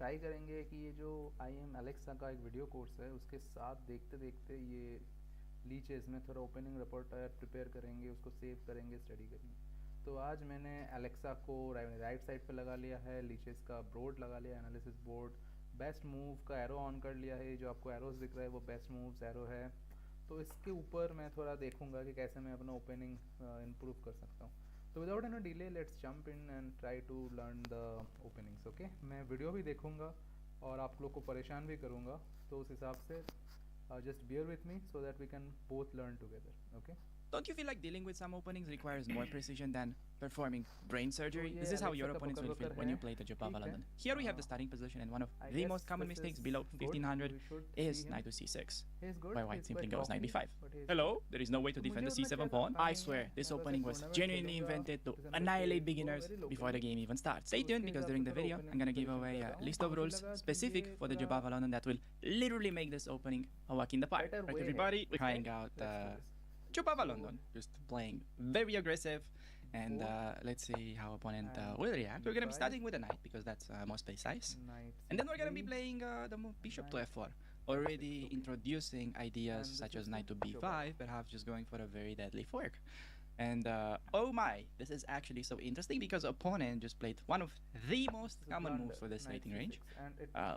Try करेंगे कि ये जो आई एम एलेक्सा का एक वीडियो कोर्स है उसके साथ देखते देखते ये लीचेस में थोड़ा ओपनिंग रिपोर्टर प्रिपेयर करेंगे, उसको सेव करेंगे, स्टडी करेंगे। तो आज मैंने एलेक्सा को राइट साइड पे लगा लिया है, लीचेस का बोर्ड लगा लिया, एनालिसिस बोर्ड, बेस्ट मूव का एरो ऑन कर लिया है। जो आपको एरोज दिख रहा है वो बेस्ट मूव्स एरो है। तो इसके ऊपर मैं थोड़ा देखूंगा कि कैसे मैं अपना ओपनिंग इम्प्रूव कर सकता हूँ। तो without any delay let's jump in and try to learn the openings. Okay, मैं वीडियो भी देखूंगा और आप लोग को परेशान भी करूंगा, तो उस हिसाब से just bear with me so that we can both learn together. Okay. Don't you feel like dealing with some openings requires more precision than performing brain surgery? So, Is this how your Alexa opponents will feel when you play the Jobava London? Here we have the starting position, and one of the most common mistakes below 1500 is knight to c6, where white simply goes knight b5. Hello, there is no way to defend the c7 pawn. I swear, this opening was genuinely invented to annihilate beginners before the game even starts. Stay tuned, because during the video, I'm gonna give away a list of rules specific for the Jobava London that will literally make this opening a walk in the park. Right, everybody, trying out Jobava London, just playing very aggressive, and let's see how opponent will react. We're gonna be starting with a knight because that's most precise, and then we're gonna be playing the move bishop to f4, already introducing ideas such as knight to b5, perhaps just going for a very deadly fork. And oh my, this is actually so interesting because opponent just played one of the most common moves for this rating range,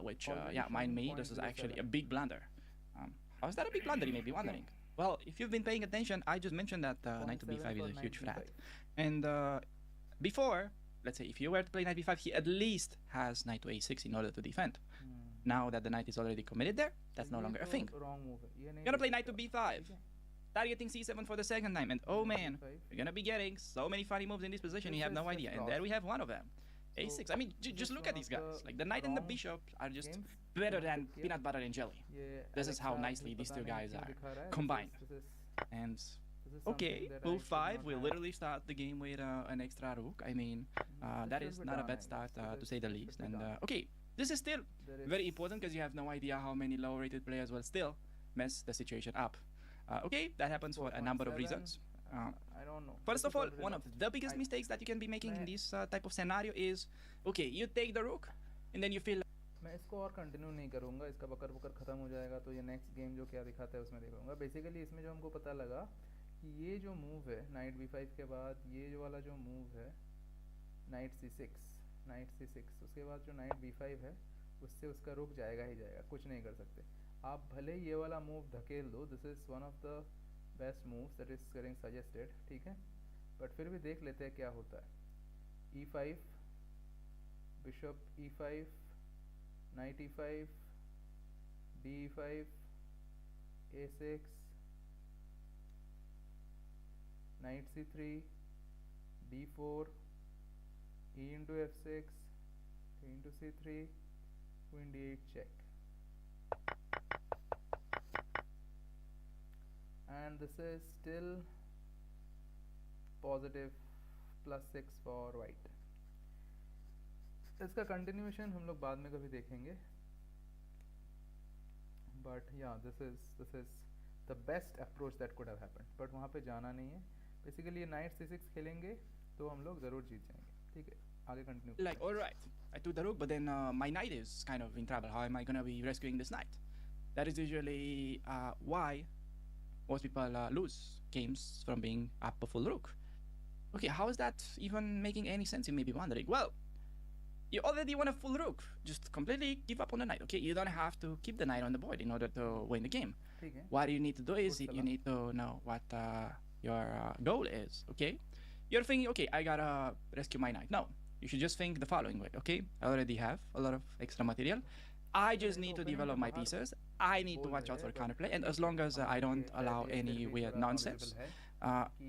which yeah, mind me, this is actually a big blunder. How is that a big blunder, you may be wondering? Well, if you've been paying attention, I just mentioned that knight to b5 is a huge threat. And before, let's say if you were to play knight b5, he at least has knight to a6 in order to defend. Now that the knight is already committed there, that's no longer a thing. You're gonna play knight to b5, targeting c7 for the second time, and oh man, you're gonna be getting so many funny moves in this position, you have no idea. And there we have one of them. A6. I mean, just look at these guys. Like, the knight and the bishop are just better than peanut butter and jelly. This is how nicely these two guys are combined. And okay, move 5, we'll literally start the game with an extra rook. I mean, that is not a bad start to say the least. And okay, this is still very important because you have no idea how many low-rated players will still mess the situation up. Okay, that happens for a number of reasons. I don't know. First of all, one of the biggest mistakes that you can be making in this type of scenario is, okay, you take the rook and then you feel मैं इसको और continue नहीं करूँगा, इसका बकर बकर ख़त्म हो जाएगा, तो ये नेक्स्ट गेम जो क्या दिखाता है उसमें देखूँगा। बेसिकली इसमें जो हमको पता लगा कि ये जो मूव है नाइट b5 के बाद, ये जो वाला जो मूव है नाइट c6, उसके बाद जो नाइट b5 है उससे उसका रुक जाएगा ही जाएगा, कुछ नहीं कर सकते आप। भले ये वाला मूव धकेल दो, this is one of the best moves that is getting suggested, ठीक है, बट फिर भी देख लेते हैं क्या होता है। e5, bishop e5, night e5, d5, a6, night c3, d4, e into f6, e into c3, queen d8 check. And this is still positive +6 for white. इसका कंटिन्यूएशन हम लोग बाद में कभी देखेंगे, बट या this is the best approach that could have happened, but वहाँ पे जाना नहीं है। बेसिकली ये नाइट c6 खेलेंगे तो हम लोग ज़रूर जीत जाएंगे, ठीक है, आगे continue. like, all right, I took the rook, but then my knight is kind of in trouble. How am I gonna be rescuing this knight? That is usually why most people lose games from being up a full rook. Okay, how is that even making any sense, you may be wondering? Well, you already won a full rook. Just completely give up on the knight, okay? You don't have to keep the knight on the board in order to win the game. What you need to do is you need to know what your goal is, okay? You're thinking, okay, I gotta rescue my knight. No, you should just think the following way, okay? I already have a lot of extra material. I just need to develop my pieces. I need to watch out for counterplay, and as long as I don't allow any weird nonsense,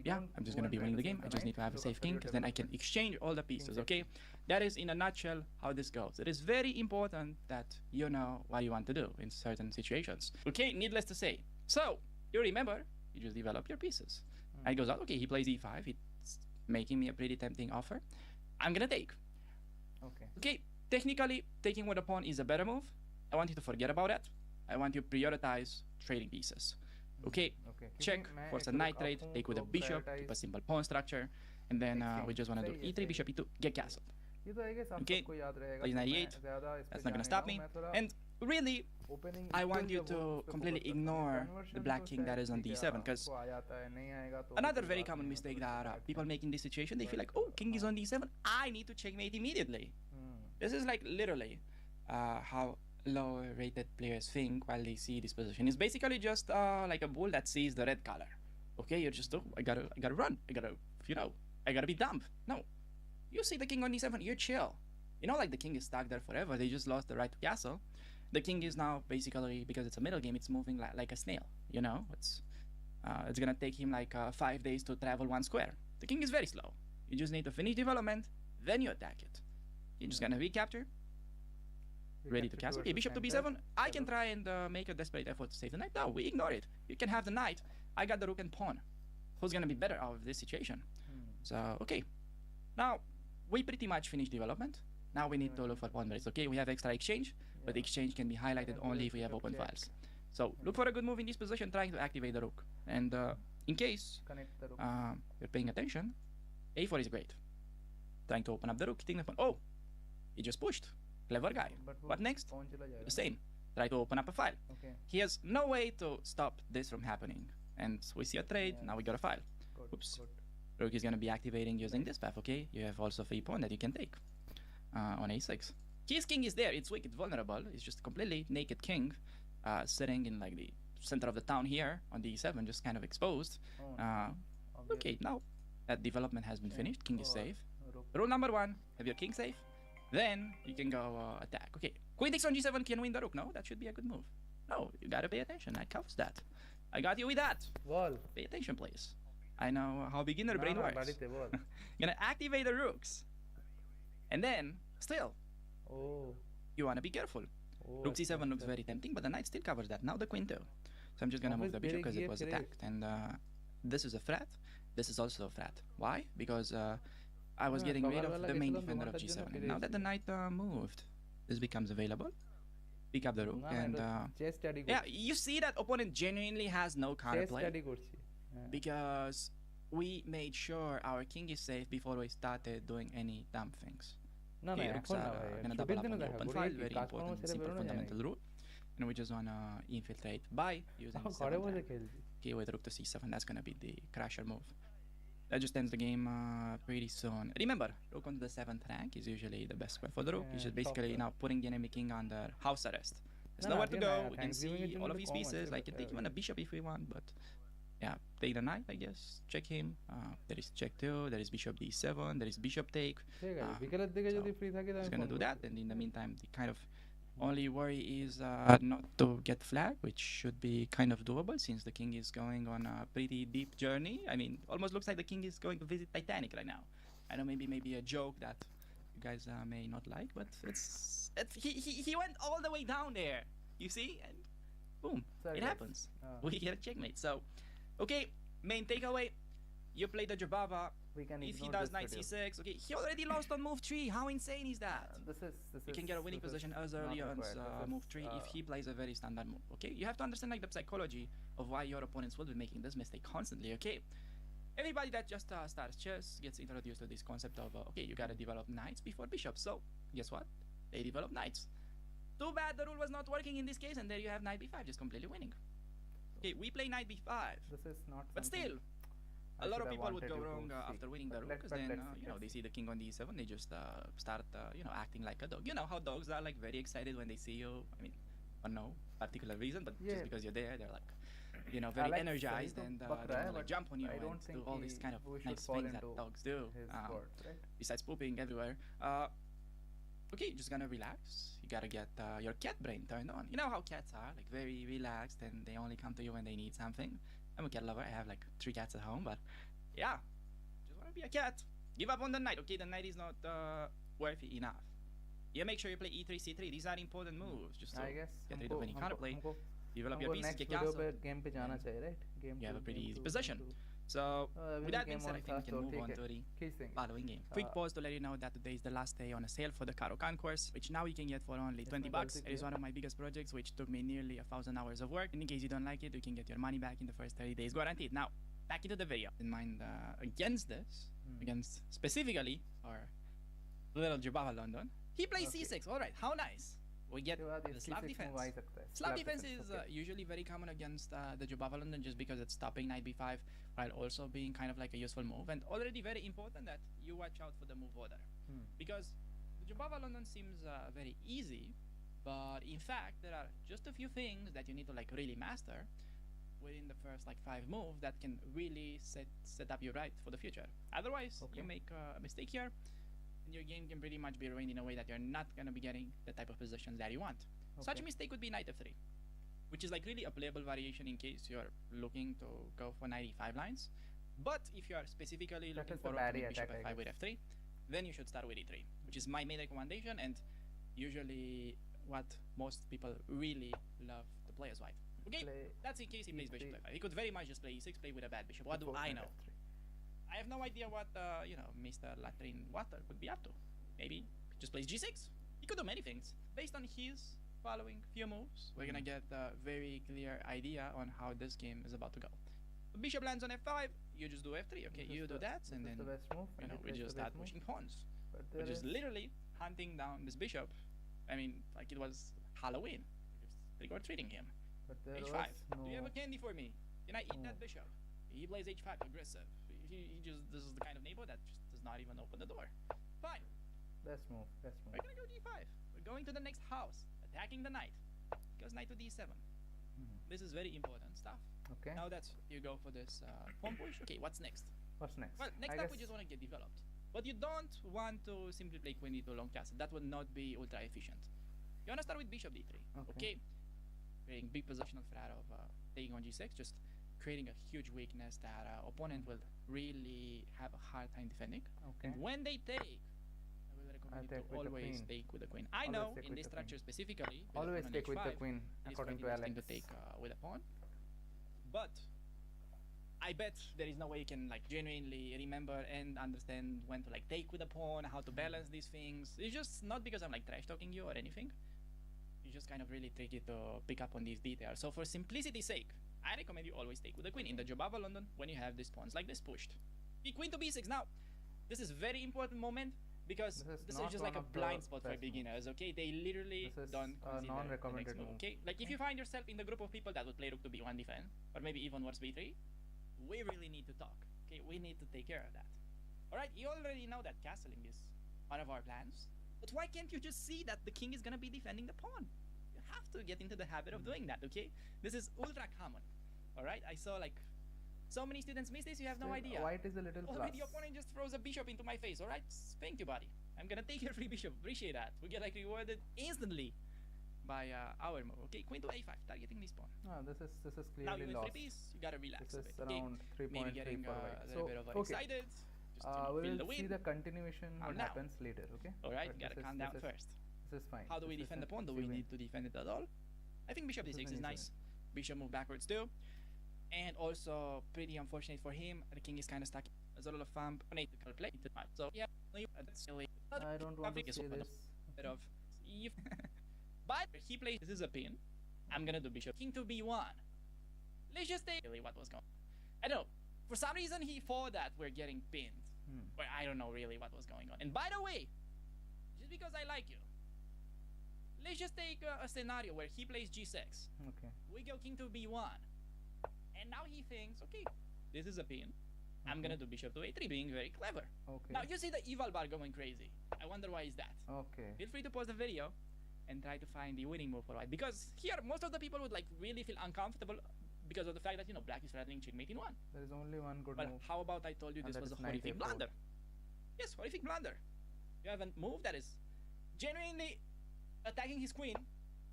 yeah, I'm just gonna be winning the game. I just need to have a safe king, because then I can exchange all the pieces, okay? That is in a nutshell how this goes. It is very important that you know what you want to do in certain situations. Okay, needless to say. So, you remember, you just develop your pieces. Knight goes out, okay, he plays e5, it's making me a pretty tempting offer. I'm gonna take. Okay, technically, taking with a pawn is a better move. I want you to forget about it. I want you to prioritize trading pieces. Okay, check, force a knight trade, take with a bishop, keep a simple pawn structure, and then we just want to do e3, bishop e2, get castled. Okay, plays 98. That's not gonna stop me. And really, I want you to completely ignore the black king that is on d7, because another very common mistake that people make in this situation, they feel like, oh, king is on d7, I need to checkmate immediately. This is like literally how low rated players think while they see this position. It's basically just like a bull that sees the red color. Okay, you're just, oh, I gotta run, I gotta be dumb. No, you see the king on d7, you're chill. You know, like the king is stuck there forever. They just lost the right to castle. The king is now basically, because it's a middle game, it's moving like a snail. You know, it's gonna take him like 5 days to travel 1 square. The king is very slow. You just need to finish development, then you attack it. You're just gonna recapture, ready to castle. Okay, bishop to b7. I can try and make a desperate effort to save the knight. No, we ignore it. You can have the knight. I got the rook and pawn. Who's gonna be better out of this situation? So, okay. Now, we pretty much finished development. Now we need to look for pawn breaks. Okay, we have extra exchange, but the exchange can be highlighted only if we have open files. So, look for a good move in this position, trying to activate the rook. And in case you're paying attention, a4 is great. Trying to open up the rook, hitting the pawn. Oh, he just pushed. Clever guy. What next? The same. Try to open up a file. He has no way to stop this from happening. And we see a trade, now we got a file. Oops. Rook is going to be activating using this path, okay? You have also free pawn that you can take on a6. His king is there, it's weak, it's vulnerable. It's just a completely naked king sitting in like the center of the town here on d7, just kind of exposed. Okay, now that development has been finished, king is safe. Rule number 1, have your king safe. Then you can go attack. Okay, queen takes on g7 can win the rook. No, that should be a good move. No, you gotta pay attention. I covers that. I got you with that. Pay attention, please. I know how beginner brain works. Gonna activate the rooks. And then, still, you wanna be careful. Rook c7 looks very tempting, but the knight still covers that. Now the queen too. So I'm just gonna move the bishop because it was attacked. And this is a threat. This is also a threat. Why? Because I was getting rid of the main defender of g7. And now that the knight moved, this becomes available. Pick up the rook and yeah, you see that opponent genuinely has no counterplay because we made sure our king is safe before we started doing any dumb things. Okay, rooks are gonna double up on the open file, very important, simple fundamental rule. And we just wanna infiltrate by using 7 okay, with rook to c7, that's gonna be the crusher move. That just ends the game pretty soon. Remember, rook on the 7th rank is usually the best square for the rook. He's just basically now putting the enemy king under house arrest. There's nowhere to go. We can see all of his pieces. I can take him on a bishop if we want, but yeah, take the knight, I guess. Check him. There is check 2. There is bishop d7. There is bishop take. So he's gonna do that, and in the meantime, the kind of only worry is not to get flagged, which should be kind of doable since the king is going on a pretty deep journey. I mean, almost looks like the king is going to visit Titanic right now. I know maybe a joke that you guys may not like, but he went all the way down there. You see, and boom, it happens. We get a checkmate. So, okay, main takeaway: you play the Jobava. If he does knight c6, okay, he already lost on move 3. How insane is that? You can get a winning position as early on move 3 if he plays a very standard move, okay? You have to understand like the psychology of why your opponents will be making this mistake constantly, okay? Everybody that just starts chess gets introduced to this concept of, okay, you gotta develop knights before bishops. So, guess what? They develop knights. Too bad the rule was not working in this case, and there you have knight b5, just completely winning. Okay, we play knight b5, but still, a lot of people would go wrong after winning the rook, because then, you know, they see the king on d7, they just start, you know, acting like a dog. You know how dogs are, like, very excited when they see you. I mean, for no particular reason, but just because you're there, they're like, you know, very energized, and they want to, like, jump on you and do all these kind of nice things that dogs do, besides pooping everywhere. Okay, you're just gonna relax. You gotta get your cat brain turned on. You know how cats are, like, very relaxed, and they only come to you when they need something. I'm a cat lover. I have like 3 cats at home, but yeah, just wanna be a cat. Give up on the knight. Okay, the knight is not worthy enough. You make sure you play e3, c3. These are important moves. Just to get rid of any counterplay. Develop your pieces, get castle. You have a pretty easy position. So, with that being said, I think we can move on to the following game. Quick pause to let you know that today is the last day on a sale for the Caro Concourse, which now you can get for only 20 bucks. It is one of my biggest projects, which took me nearly 1,000 hours of work. And in case you don't like it, you can get your money back in the first 30 days guaranteed. Now, back into the video. In mind, against this, against specifically, or little Jobava London. He plays c6. All right, how nice. We get the Slav defense. Slav defense is usually very common against the Jobava London just because it's stopping knight b5 while also being kind of like a useful move, and already very important that you watch out for the move order because the Jobava London seems very easy, but in fact there are just a few things that you need to like really master within the first like 5 moves that can really set up you right for the future. Otherwise, you make a mistake here, and your game can pretty much be ruined in a way that you're not gonna be getting the type of positions that you want. Such a mistake would be knight f3, which is like really a playable variation in case you're looking to go for knight e5 lines. But if you are specifically looking for opening bishop f5 with f3, then you should start with e3, which is my main recommendation and usually what most people really love to play as white. Okay, that's in case he plays bishop f5. He could very much just play e6, play with a bad bishop. What do I know? I have no idea what Mr. Latrine Water would be up to. Maybe he just plays g6. He could do many things. Based on his following few moves, we're gonna get a very clear idea on how this game is about to go. The bishop lands on f5, you just do f3. Okay, you do that, and then we just start pushing pawns. We're just literally hunting down this bishop. I mean, like it was Halloween. Trick or treating him. h5. Do you have a candy for me? Can I eat that bishop? He plays h5, aggressive. This is the kind of neighbor that just does not even open the door. Fine. Best move. We're gonna go d5. We're going to the next house, attacking the knight. Goes knight to d7. This is very important stuff. Okay. Now that you go for this pawn push, okay, what's next? Well, next up we just want to get developed. But you don't want to simply play queen d2 long castle. That would not be ultra efficient. You want to start with bishop d3. Okay. Creating big positional threat of taking on g6, just creating a huge weakness that opponent will really have a hard time defending. And when they take, I will recommend you to always take with the queen. I know in this structure specifically, always take with the queen according to Alex. To take with a pawn, but I bet there is no way you can like genuinely remember and understand when to like take with a pawn, how to balance these things. It's just not because I'm like trash talking you or anything. It's just kind of really tricky to pick up on these details. So for simplicity's sake, I recommend you always take with the queen in the Jobava London when you have these pawns like this pushed. Queen to b6. Now, this is very important moment because this is just like a blind spot for beginners. Okay, they literally don't consider the next move. Okay, like if you find yourself in the group of people that would play rook to b1 defend, or maybe even worse b3, we really need to talk. Okay, we need to take care of that. All right, you already know that castling is one of our plans, but why can't you just see that the king is gonna be defending the pawn? You have to get into the habit of doing that. Okay, this is ultra common. All right, I saw like so many students miss this, you have no idea. White is a little plus. The opponent just throws a bishop into my face. All right, thank you, buddy. I'm gonna take your free bishop. Appreciate that. We get like rewarded instantly by our move. Okay, queen to a5, targeting this pawn. This is clearly now you lost. 3 piece, you gotta relax this a bit. Is around 3.3 maybe getting for white. a little bit overexcited. Just we will the see the continuation what happens later. Okay. All right, you gotta calm down first. This is fine. How do we defend the pawn? Do we need to defend it at all? I think bishop d6 is nice. Bishop move backwards too. And also pretty unfortunate for him, the king is kind of stuck. There's a lot of thumb on a play. So yeah, that's really. I don't want to see this. Bit of, but he plays. This is a pin. I'm gonna do bishop king to b1. Let's just take really what was going on. I don't know. For some reason he thought that we're getting pinned. But I don't know really what was going on. And by the way, just because I like you, let's just take a scenario where he plays g6. Okay. We go king to b1. And now he thinks, okay, this is a pin. I'm gonna do bishop to a3, being very clever. Okay. Now you see the eval bar going crazy. I wonder why is that. Okay. Feel free to pause the video and try to find the winning move for white. Because here, most of the people would like really feel uncomfortable because of the fact that, black is threatening checkmate in 1. There is only one good move. How about I told you this was a horrific blunder? Yes, horrific blunder. You have a move that is genuinely attacking his queen,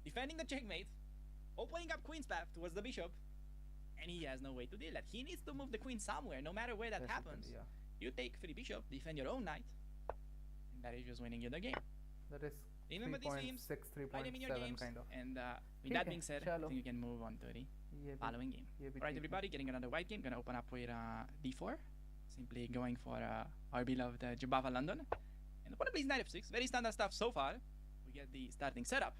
defending the checkmate, opening up queen's path towards the bishop, and he has no way to deal that. He needs to move the queen somewhere, no matter where that happens. Yeah. You take free bishop, defend your own knight, and that is just winning you the game. That is remember these games, 3.6, 3.7 kind of. And with that being said, I think you can move on to the following game. Alright everybody, getting another white game. Gonna open up with d4. Simply going for our beloved Jobava London. And opponent plays knight f6. Very standard stuff so far. We get the starting setup.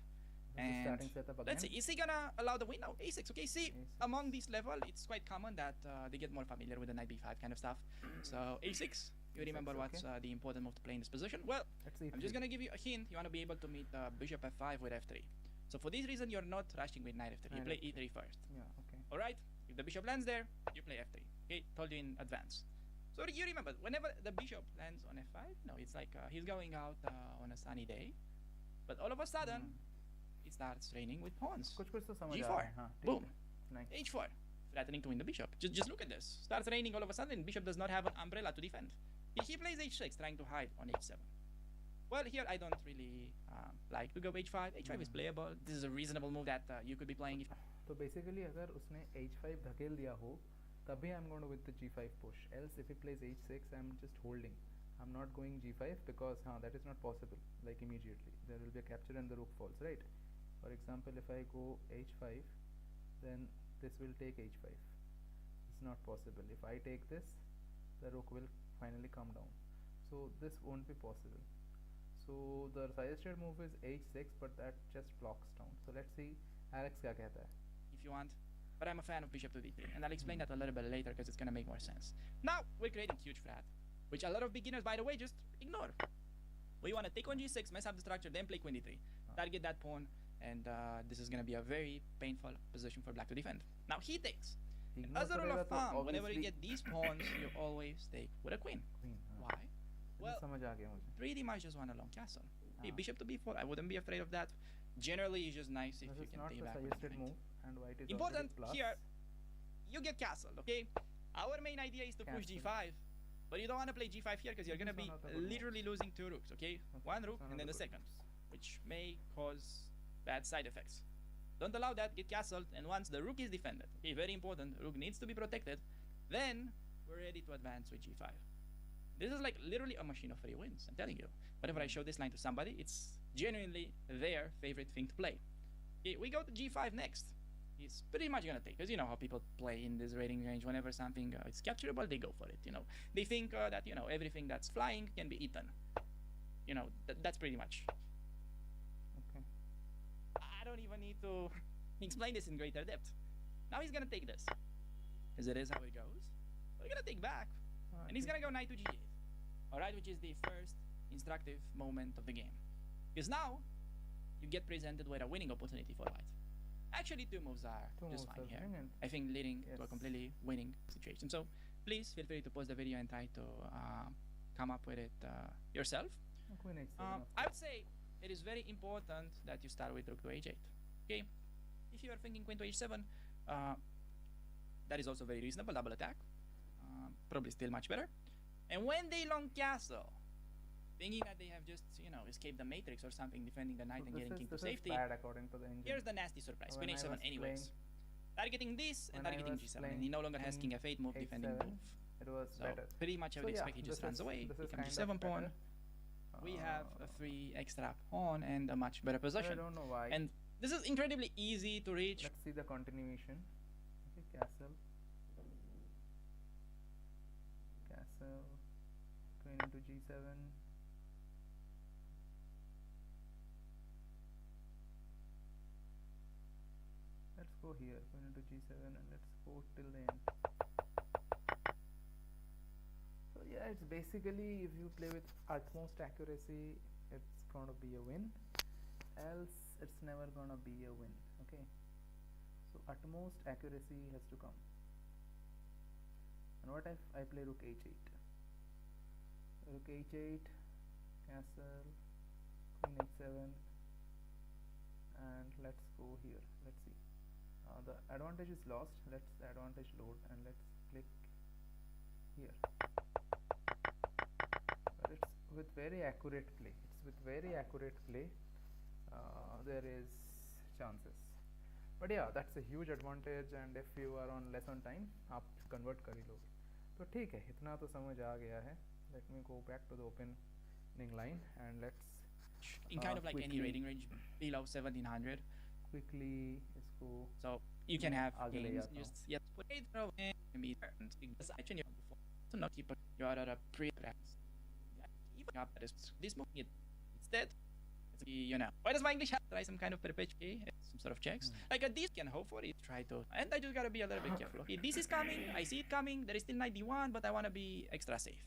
And let's see, is he gonna allow the win? No, a6. Okay, see, among this level, it's quite common that they get more familiar with the knight b5 kind of stuff. So a6, You remember what's the important move to play in this position? Well, I'm just gonna give you a hint. You want to be able to meet bishop f5 with f3. So for this reason, you're not rushing with knight f3. You play e3 first. Yeah, okay. Alright? If the bishop lands there, you play f3. Okay? Told you in advance. So you remember, whenever the bishop lands on f5, no, it's like he's going out on a sunny day. But all of a sudden, it starts raining with pawns. G4. Boom. Nice. H4. Threatening to win the bishop. Just look at this. Starts raining all of a sudden. Bishop does not have an umbrella to defend. He plays h6, trying to hide on h7. Well, here I don't really like to go h5. h5 is playable. This is a reasonable move that you could be playing. If so basically, अगर उसने h5 धकेल दिया हो, तभी I'm going to with the g5 push. Else, if he plays h6, I'm just holding. I'm not going g5 because that is not possible. Like immediately, there will be a capture and the rook falls, right? For example, if I go h5, then this will take h5. It's not possible. If I take this, the rook will finally come down. So this won't be possible. So the suggested move is h6, but that just blocks down. So let's see Alex क्या कहता है. If you want. But I'm a fan of bishop to d3, and I'll explain that a little bit later because it's gonna make more sense. Now we're creating huge frat, which a lot of beginners, by the way, just ignore. We want to take on g6, mess up the structure, then play queen d3, target that pawn, and this is gonna be a very painful position for black to defend. Now he takes. As a rule of thumb, whenever you get these pawns, you always take with a queen. Why? Well, pretty much just want a long castle. Hey, bishop to b4, I wouldn't be afraid of that. Generally, it's just nice if you can take back with the move, and white is important here, you get castle, okay? Our main idea is to push g5, but you don't want to play g5 here because you're going to be literally losing two rooks, okay? One rook and then the second, which may cause bad side effects. Don't allow that, get castled, and once the rook is defended, okay, very important, rook needs to be protected, then we're ready to advance with g5. This is like literally a machine of free wins, I'm telling you. Whenever I show this line to somebody, it's genuinely their favorite thing to play. Okay, we go to g5 next. It's pretty much gonna take, because you know how people play in this rating range. Whenever something is capturable, they go for it, you know. They think that, you know, everything that's flying can be eaten. You know, that's pretty much. Okay. I don't even need to explain this in greater depth. Now he's gonna take this, because it is how it goes. We're gonna take back, and he's gonna go knight to g8. Alright, which is the first instructive moment of the game. Because now, you get presented with a winning opportunity for white. Actually, two moves are just fine here. I think leading to a completely winning situation. So, please feel free to pause the video and try to come up with it yourself. I would say it is very important that you start with rook to h8. Okay? If you are thinking queen to h7, that is also very reasonable, double attack. Probably still much better. And when they long castle, thinking that they have just, you know, escaped the matrix or something, defending the knight and getting king to safety. Bad according to the engine. Here's the nasty surprise. Queen h7 anyways. Targeting this and targeting g7. And he no longer has king f8 move, defending move. It was so better. Pretty much I would expect he just runs away. Become g7 pawn. We have a free extra pawn and a much better position. I don't know why. And this is incredibly easy to reach. Let's see the continuation. Okay, castle. Castle. Queen into g7. Let's go here, queen into g7, and let's go till the end. So yeah, it's basically, if you play with utmost accuracy, it's gonna be a win, else it's never gonna be a win. Okay, so utmost accuracy has to come. And what if I play rook h8? Rook h8, castle, queen h7, and let's go here. Let's see. The advantage is lost. Let's advantage load, and let's click here. But it's with very accurate play. It's with very accurate play. There is chances. But yeah, that's a huge advantage. And if you are on less on time, आप convert कर ही लोगे. तो ठीक है, इतना तो समझ आ गया है. Let me go back to the opening line and let's. In kind of like any rating range below 1700. Quickly, let's go. So you can have games just yet put it and be this actually to not keep your other pre-practice. Even up this moving it instead You know, why does my English have to try some kind of perpetuate some sort of checks? Like this can hope for it, try to, and I just gotta be a little bit careful. Okay, this is coming, I see it coming. There is still 91, but I wanna be extra safe.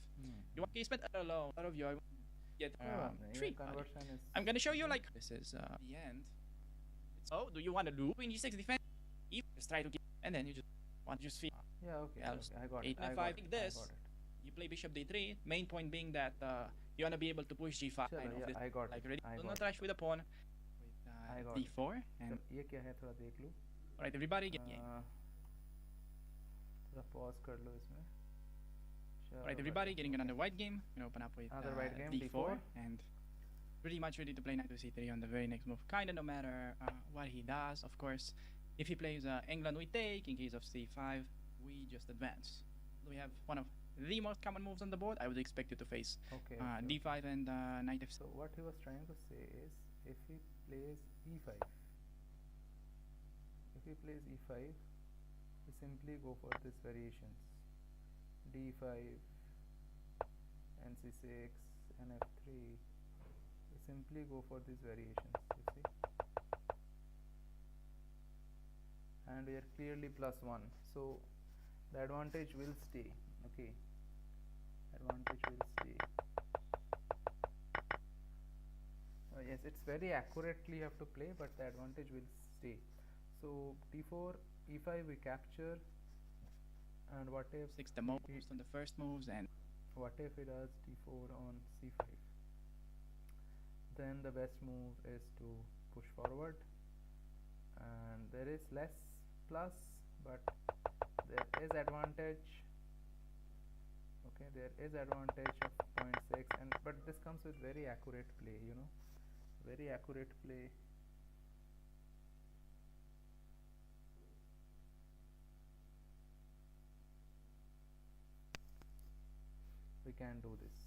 You want to spend a lot of you get free. I'm gonna show you like this is the end. So do you want to do 26 defense? If just try to get, and then you just want to just feel. Yeah, okay. I got 8 it. 5 like this. You play bishop d3. Main point being that you wanna be able to push g5. Chalo, yeah, this, I got like it. ready. Do not rush with the pawn. With d4 and. ये क्या है थोड़ा देख लो. Alright, everybody get. थोड़ा pause कर लो इसमें. Alright, everybody getting another white game. You know, open up with another white game, d4 and pretty much ready to play knight to c3 on the very next move. Kinda no matter what he does, of course. If he plays England, we take. In case of c5, we just advance. We have one of the most common moves on the board. I would expect you to face d5 and knight f6. So what he was trying to say is, if he plays e5, we simply go for these variations: d5, nc6, nf3. We simply go for these variations, you see, and we are clearly +1, so the advantage will stay. Okay, advantage will stay. Yes, it's very accurately you have to play, but the advantage will stay. So d4, e5 we capture, and what if 6 the most on the first moves, and what if he does d4 on c5? Then the best move is to push forward, and there is less plus, but there is advantage. Okay, there is advantage of 0.6, and but this comes with very accurate play, you know, very accurate play. We can do this.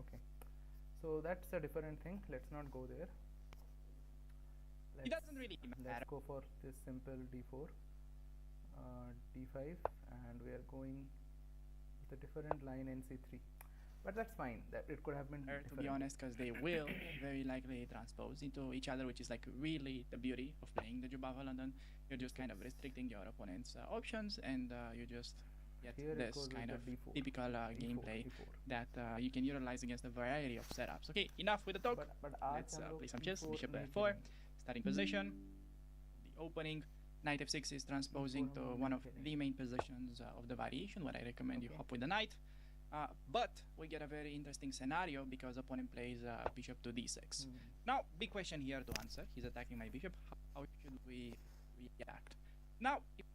Okay, so that's a different thing. Let's not go there. It doesn't really matter. Let's go for this simple d4, d5, and we are going with a different line nc3. But that's fine. That it could have been different. To be honest, because they will very likely transpose into each other, which is like really the beauty of playing the Jobava London. You're just kind of restricting your opponent's options, and you just get this kind of typical gameplay that you can utilize against a variety of setups. Okay, enough with the talk. But let's play some chess. Bishop f4, starting position. The opening knight f6 is transposing to one of the main positions of the variation, where I recommend you hop with the knight. But we get a very interesting scenario because opponent plays bishop to d6. Now, big question here to answer. He's attacking my bishop. How should we react? Now, if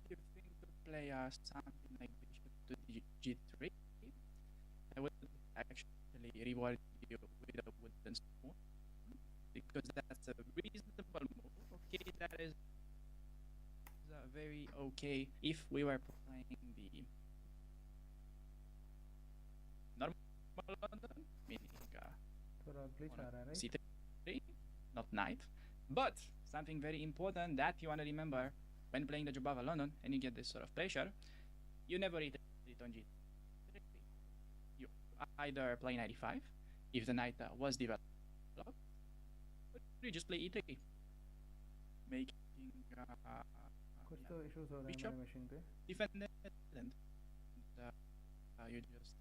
you think to play something like bishop to g3, I would actually reward you with a wooden spoon, because that's a reasonable move. Okay, that is very okay if we were playing the normal London, meaning c3, not knight. But something very important that you want to remember when playing the Jobava London and you get this sort of pressure, you never retreat on g3. You either play knight e5 if the knight was developed, or you just play e3, making bishop defended, and you just.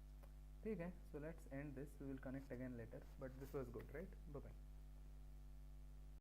Okay, so let's end this. We will connect again later, but this was good, right? Bye bye.